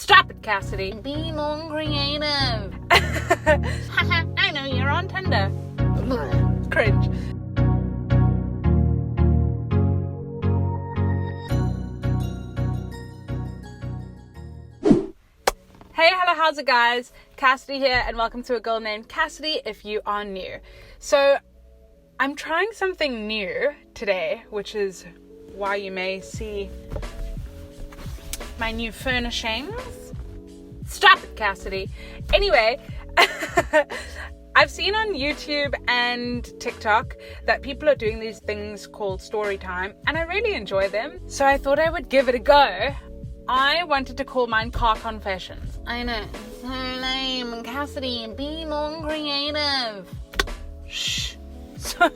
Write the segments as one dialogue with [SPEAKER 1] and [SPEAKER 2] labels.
[SPEAKER 1] Stop it, Cassidy. Be more creative. I know you're on Tinder. Cringe. Hey, hello, how's it guys? Cassidy here, and welcome to A Girl Named Cassidy if you are new. So, I'm trying something new today, which is why you may see my new furnishings. Stop it, Cassidy. Anyway, I've seen on YouTube and TikTok that people are doing these things called story time, and I really enjoy them. So I thought I would give it a go. I wanted to call mine Car Confessions. I know, so lame. Cassidy, be more creative. Shh. So,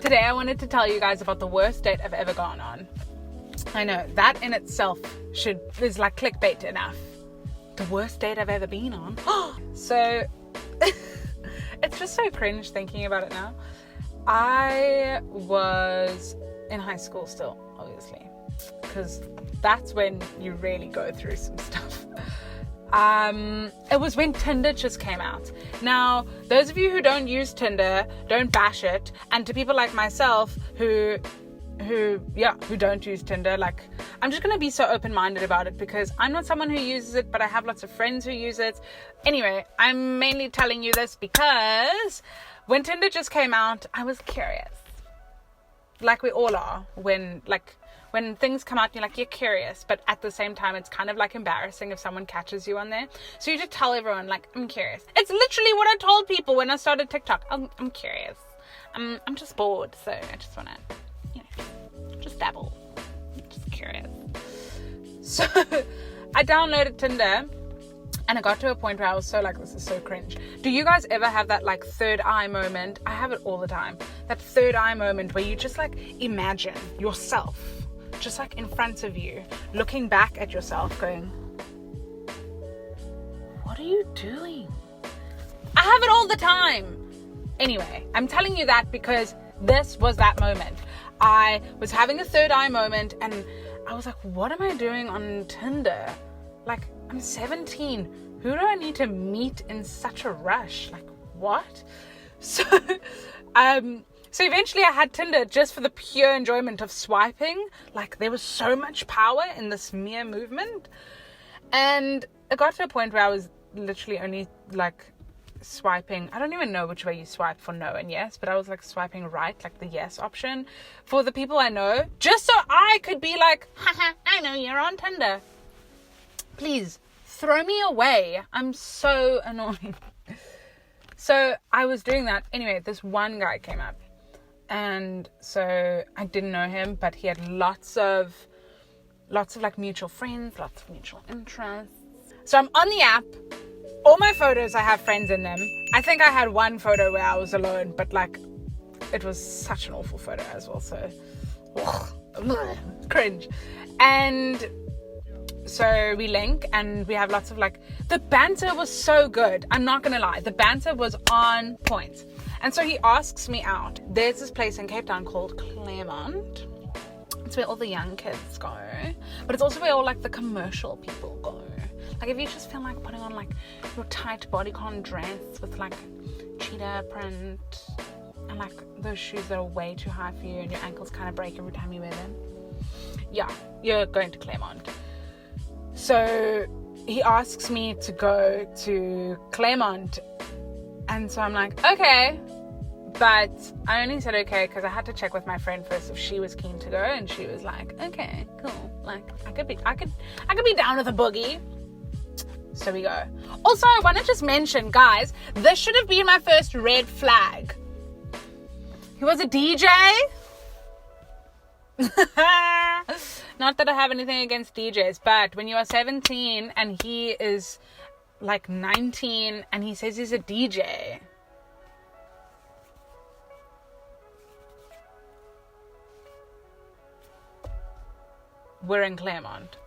[SPEAKER 1] today I wanted to tell you guys about the worst date I've ever gone on. I know, that in itself is like clickbait enough. The worst date I've ever been on. So, it's just so cringe thinking about it now. I was in high school still, obviously, because that's when you really go through some stuff. It was when Tinder just came out. Now, those of you who don't use Tinder, don't bash it. And to people like myself who don't use Tinder, like, I'm just going to be so open-minded about it because I'm not someone who uses it, but I have lots of friends who use it. Anyway, I'm mainly telling you this because when Tinder just came out, I was curious. Like we all are when things come out, you're curious, but at the same time, it's kind of like embarrassing if someone catches you on there. So you just tell everyone, like, I'm curious. It's literally what I told people when I started TikTok. I'm curious. I'm just bored, so I just want to, just dabble. I'm just curious. So I downloaded Tinder, and I got to a point where I was so like, this is so cringe. Do you guys ever have that like third eye moment? I have it all the time. That third eye moment where you just like imagine yourself just like in front of you, looking back at yourself going, what are you doing? I have it all the time. Anyway, I'm telling you that because this was that moment. I was having a third eye moment and I was like, what am I doing on Tinder? Like, I'm 17. Who do I need to meet in such a rush? Like, what? So eventually I had Tinder just for the pure enjoyment of swiping. Like, there was so much power in this mere movement. And it got to a point where I was literally only like swiping. I don't even know which way you swipe for no and yes, but I was like swiping right, like the yes option for the people I know, just so I could be like, haha, I know you're on Tinder. Please throw me away. I'm so annoying. So I was doing that. Anyway, this one guy came up. And so I didn't know him, but he had lots of like mutual friends, lots of mutual interests. So I'm on the app. All my photos, I have friends in them. I think I had one photo where I was alone, but like it was such an awful photo as well. So cringe. And so we link and we have lots of like, the banter was so good. I'm not going to lie. The banter was on point. And so he asks me out. There's this place in Cape Town called Claremont. It's where all the young kids go. But it's also where all like the commercial people go. Like if you just feel like putting on like your tight bodycon dress with like cheetah print and like those shoes that are way too high for you and your ankles kind of break every time you wear them. Yeah, you're going to Claremont. So he asks me to go to Claremont. And so I'm like, okay. But I only said okay because I had to check with my friend first if she was keen to go, and she was like, okay, cool. Like I could be down with a boogie. So we go. Also, I want to just mention, guys, this should have been my first red flag. He was a DJ. Not that I have anything against DJs, but when you are 17 and he is like 19 and he says he's a DJ, we're in Claremont.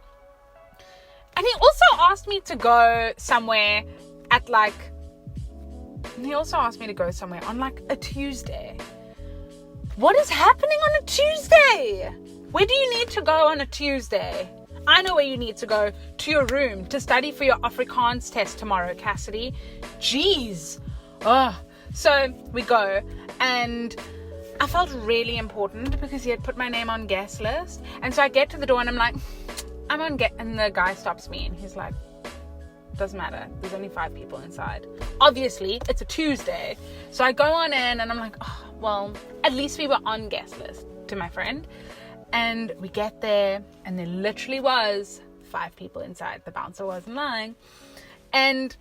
[SPEAKER 1] And he also asked me to go somewhere at like, he also asked me to go somewhere on like a Tuesday. What is happening on a Tuesday? Where do you need to go on a Tuesday? I know where you need to go, to your room to study for your Afrikaans test tomorrow, Cassidy. Jeez. Oh. So we go, and I felt really important because he had put my name on guest list. And so I get to the door and I'm like, I'm on guest, and the guy stops me and he's like, doesn't matter, there's only 5 people inside. Obviously it's a Tuesday. So I go on in and I'm like, oh, well, at least we were on guest list, to my friend. And we get there and there literally was 5 people inside. The bouncer wasn't lying. And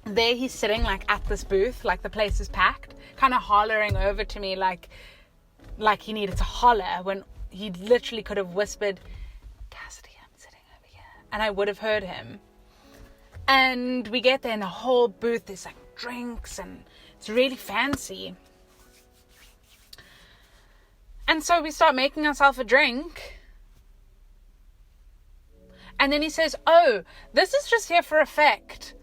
[SPEAKER 1] there he's sitting like at this booth, like the place is packed, kind of hollering over to me like he needed to holler when he literally could have whispered, Cassidy, I'm sitting over here, and I would have heard him. And we get there and the whole booth is like drinks and it's really fancy. And so we start making ourselves a drink. And then he says, oh, this is just here for effect.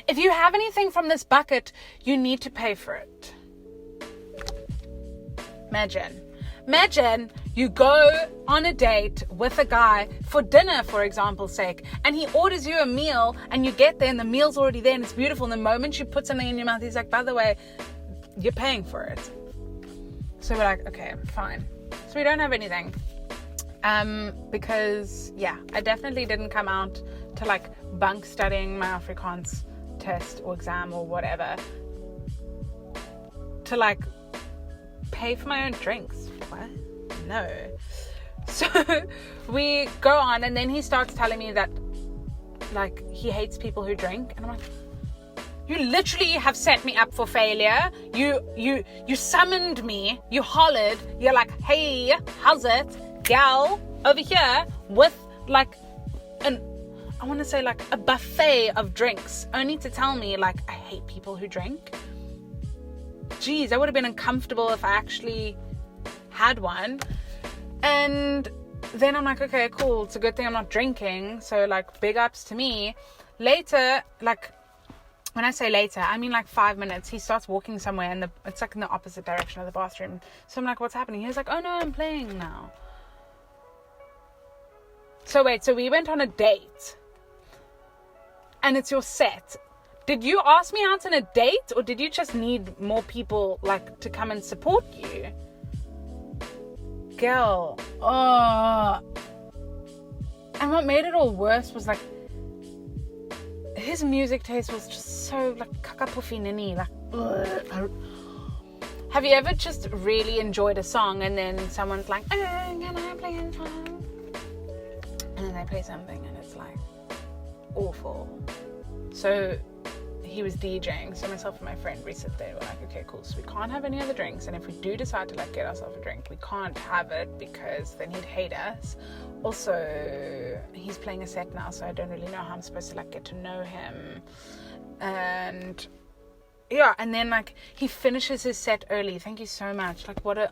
[SPEAKER 1] If you have anything from this bucket, you need to pay for it. Imagine you go on a date with a guy for dinner, for example's sake, and he orders you a meal and you get there and the meal's already there and it's beautiful. And the moment you put something in your mouth, he's like, by the way, you're paying for it. So we're like, okay, fine. So we don't have anything. Because, yeah, I definitely didn't come out to like bunk studying my Afrikaans test or exam or whatever to like pay for my own drinks. What? No. So we go on and then he starts telling me that like he hates people who drink, and I'm like, you literally have set me up for failure. You summoned me, you hollered, you're like, hey, Howzit, gal, over here with like I want to say like a buffet of drinks, only to tell me like I hate people who drink. Jeez, I would have been uncomfortable if I actually had one. And then I'm like, okay, cool, it's a good thing I'm not drinking, so like big ups to me. Later, like when I say later, I mean like 5 minutes, he starts walking somewhere and it's like in the opposite direction of the bathroom. So I'm like, what's happening? He was like, oh no, I'm playing now. So wait, so we went on a date and it's your set. Did you ask me out on a date, or did you just need more people like to come and support you? Girl. Oh. And what made it all worse was like his music taste was just so like kakapufinini, like ugh. Have you ever just really enjoyed a song and then someone's like, can I play a song? And then they play something and it's like awful. So he was DJing, so myself and my friend, we sit there, we're like, okay, cool, so we can't have any other drinks, and if we do decide to like get ourselves a drink, we can't have it because then he'd hate us. Also, he's playing a set now, so I don't really know how I'm supposed to like get to know him. And yeah, and then like he finishes his set early. Thank you so much. Like what a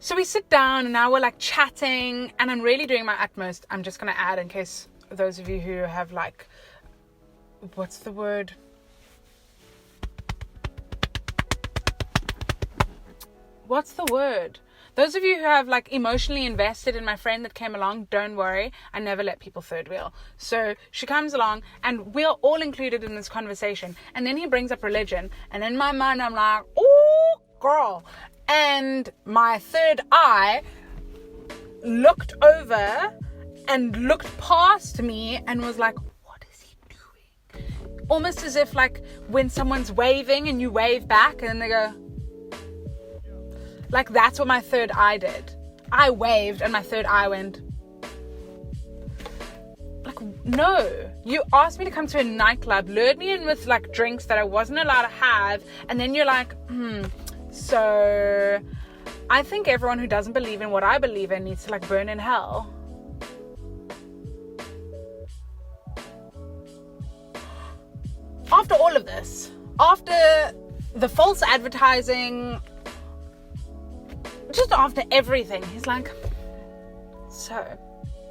[SPEAKER 1] So we sit down and now we're like chatting, and I'm really doing my utmost. I'm just gonna add, in case those of you who have like, what's the word? Those of you who have like emotionally invested in my friend that came along, don't worry, I never let people third wheel. So she comes along and we're all included in this conversation, and then he brings up religion, and in my mind I'm like, oh girl, and my third eye looked over and looked past me and was like, what is he doing? Almost as if like when someone's waving and you wave back and they go, like that's what my third eye did. I waved and my third eye went, like, no, you asked me to come to a nightclub, lured me in with like drinks that I wasn't allowed to have, and then you're like, so I think everyone who doesn't believe in what I believe in needs to like burn in hell. After all of this, after the false advertising, just after everything, he's like, so,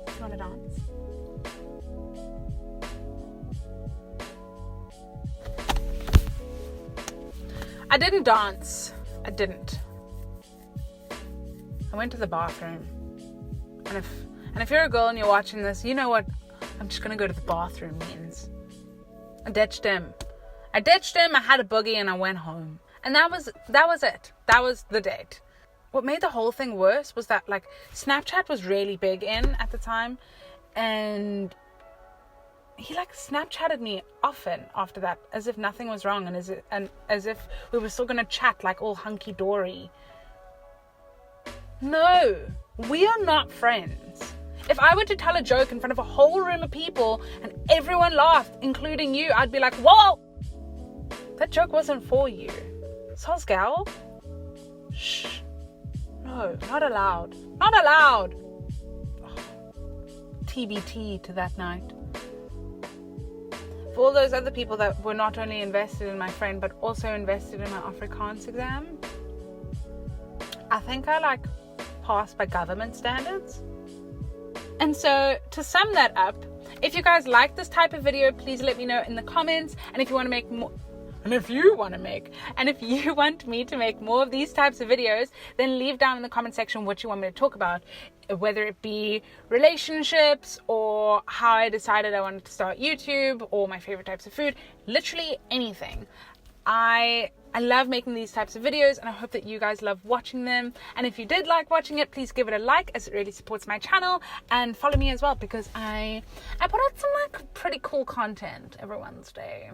[SPEAKER 1] you want to dance? I didn't dance. I didn't. I went to the bathroom. And if you're a girl and you're watching this, you know what I'm just going to go to the bathroom means. I ditched him. I had a boogie, and I went home. And that was it. That was the date. What made the whole thing worse was that, like, Snapchat was really big at the time. And he, like, Snapchatted me often after that, as if nothing was wrong, and as if we were still going to chat, like, all hunky-dory. No, we are not friends. If I were to tell a joke in front of a whole room of people and everyone laughed, including you, I'd be like, whoa, that joke wasn't for you. Soz gal. Shh. No, not allowed. Not allowed. Oh, TBT to that night. For all those other people that were not only invested in my friend, but also invested in my Afrikaans exam, I think I, passed by government standards. And so, to sum that up, if you guys like this type of video, please let me know in the comments. And if you want to make more, and if you want me to make more of these types of videos, then leave down in the comment section what you want me to talk about, whether it be relationships or how I decided I wanted to start YouTube or my favorite types of food, literally anything. I love making these types of videos, and I hope that you guys love watching them. And if you did like watching it, please give it a like, as it really supports my channel, and follow me as well, because I put out some pretty cool content every Wednesday.